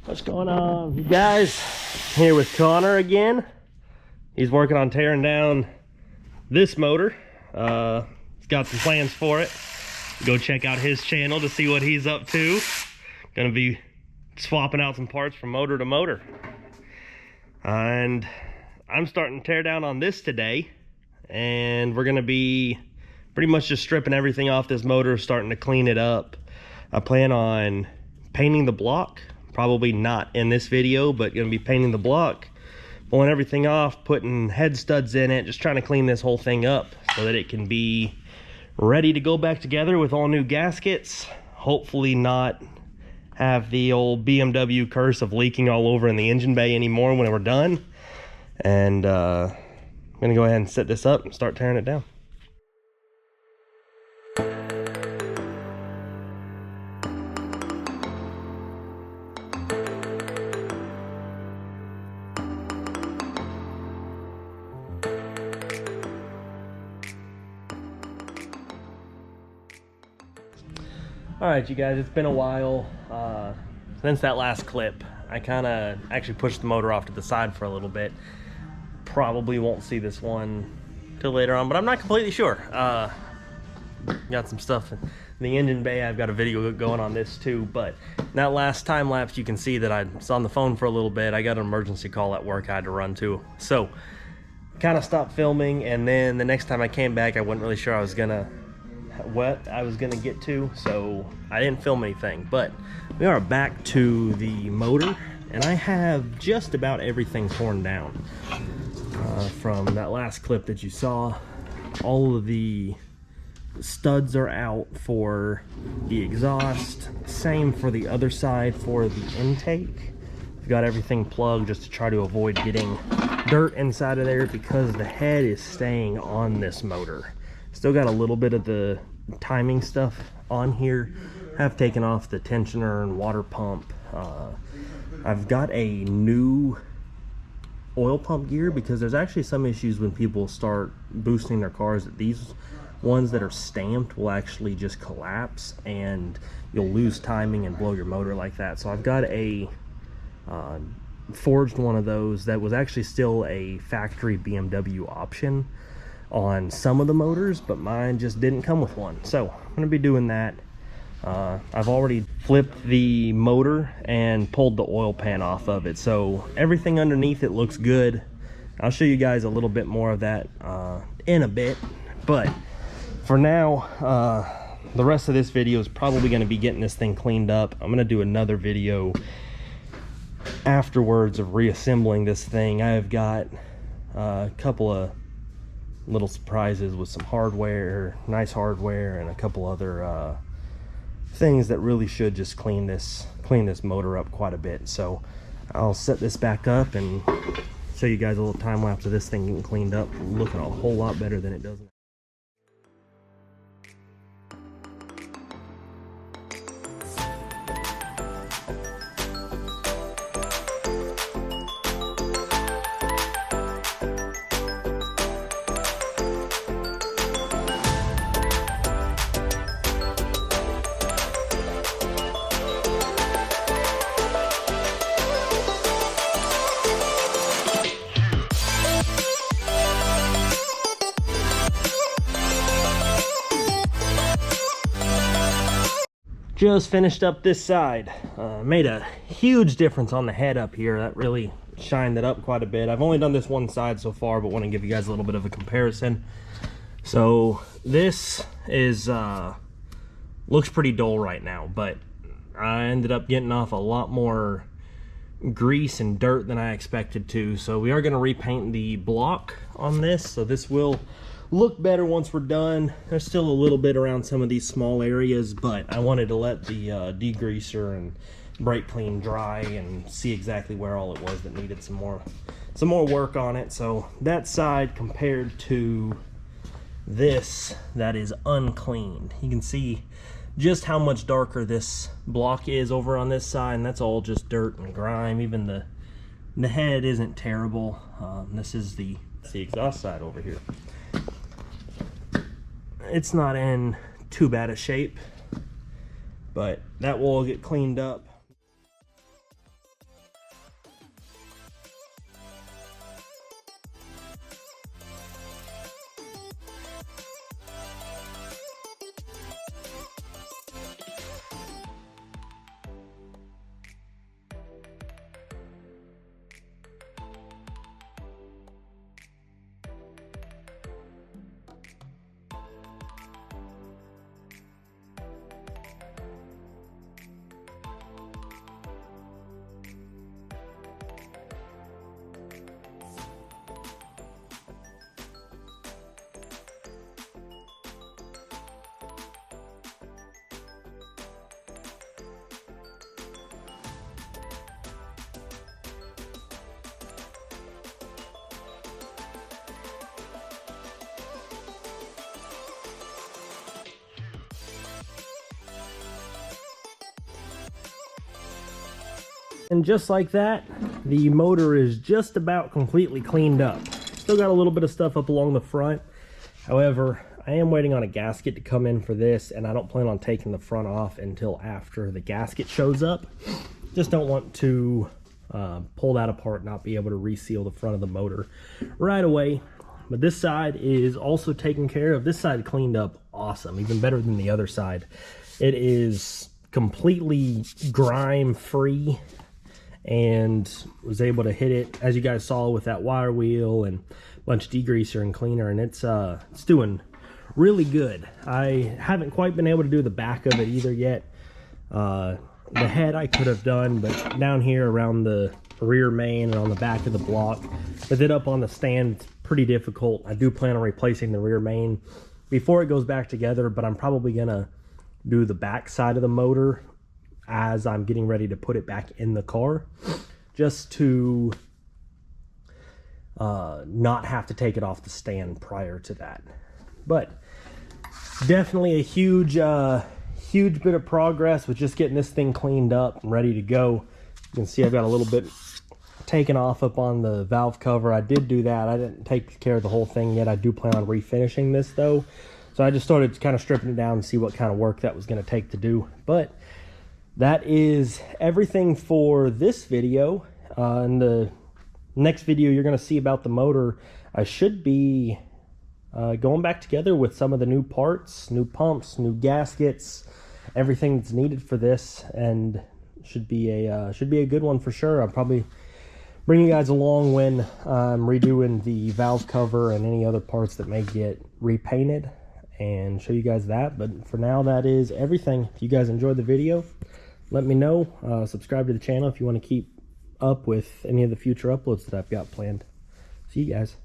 What's going on, you guys? Here with Connor again. He's working on tearing down this motor. He's got some plans for it. Go check out his channel to see what he's up to. Gonna be swapping out some parts from motor to motor. And I'm starting to tear down on this today. And we're gonna be pretty much just stripping everything off this motor, starting to clean it up. I plan on painting the block. Probably not in this video, but gonna be painting the block, pulling everything off, putting head studs in it, just trying to clean this whole thing up so that it can be ready to go back together with all new gaskets. Hopefully not have the old BMW curse of leaking all over in the engine bay anymore when we're done. And I'm gonna go ahead and set this up and start tearing it down. All right, you guys, it's been a while since that last clip. I kind of actually pushed the motor off to the side for a little bit. Probably won't see this one till later on, but I'm not completely sure. Got some stuff in the engine bay. I've got a video going on this too, but that last time lapse, you can see that I was on the phone for a little bit. I got an emergency call at work I had to run to. So kind of stopped filming, and then the next time I came back, I wasn't really sure what I was gonna get to, so I didn't film anything. But we are back to the motor, and I have just about everything torn down from that last clip that you saw. All of the studs are out for the exhaust, same for the other side for the intake. We've got everything plugged just to try to avoid getting dirt inside of there, because the head is staying on this motor. Still got a little bit of the timing stuff on here. Have taken off the tensioner and water pump. I've got a new oil pump gear, because there's actually some issues when people start boosting their cars that these ones that are stamped will actually just collapse and you'll lose timing and blow your motor like that. So I've got a forged one of those that was actually still a factory BMW option on some of the motors, but mine just didn't come with one. So I'm gonna be doing that. I've already flipped the motor and pulled the oil pan off of it, so everything underneath it looks good. I'll show you guys a little bit more of that in a bit, but for now, the rest of this video is probably going to be getting this thing cleaned up. I'm going to do another video afterwards of reassembling this thing. I have got a couple of little surprises with some hardware, nice hardware, and a couple other things that really should just clean this motor up quite a bit. So I'll set this back up and show you guys a little time lapse of this thing getting cleaned up, looking a whole lot better than it does. Just finished up this side. Made a huge difference on the head up here. That really shined it up quite a bit. I've only done this one side so far, but want to give you guys a little bit of a comparison. So this is looks pretty dull right now, but I ended up getting off a lot more grease and dirt than I expected to. So we are going to repaint the block on this, so this will look better once we're done. There's still a little bit around some of these small areas, but I wanted to let the degreaser and brake clean dry and see exactly where all it was that needed some more work on it. So that side compared to this that is uncleaned, you can see just how much darker this block is over on this side, and that's all just dirt and grime. Even the head isn't terrible. This is the exhaust side over here. It's not in too bad a shape, but that will all get cleaned up. And just like that, the motor is just about completely cleaned up. Still got a little bit of stuff up along the front. However, I am waiting on a gasket to come in for this, and I don't plan on taking the front off until after the gasket shows up. Just don't want to pull that apart, not be able to reseal the front of the motor right away. But this side is also taken care of. This side cleaned up awesome, even better than the other side. It is completely grime free, and was able to hit it, as you guys saw, with that wire wheel and a bunch of degreaser and cleaner, and it's doing really good. I haven't quite been able to do the back of it either yet. The head I could have done, but down here around the rear main and on the back of the block, with it up on the stand, it's pretty difficult. I do plan on replacing the rear main before it goes back together, but I'm probably gonna do the back side of the motor as I'm getting ready to put it back in the car, just to not have to take it off the stand prior to that. But definitely a huge bit of progress with just getting this thing cleaned up and ready to go. You can see I've got a little bit taken off up on the valve cover. I did do that. I didn't take care of the whole thing yet. I do plan on refinishing this though. So I just started kind of stripping it down and see what kind of work that was going to take to do. But that is everything for this video. In the next video you're going to see about the motor, I should be going back together with some of the new parts, new pumps, new gaskets, everything that's needed for this, and should be a good one for sure. I'll probably bring you guys along when I'm redoing the valve cover and any other parts that may get repainted, and show you guys that. But for now, that is everything. If you guys enjoyed the video, let me know. Subscribe to the channel if you want to keep up with any of the future uploads that I've got planned. See you guys.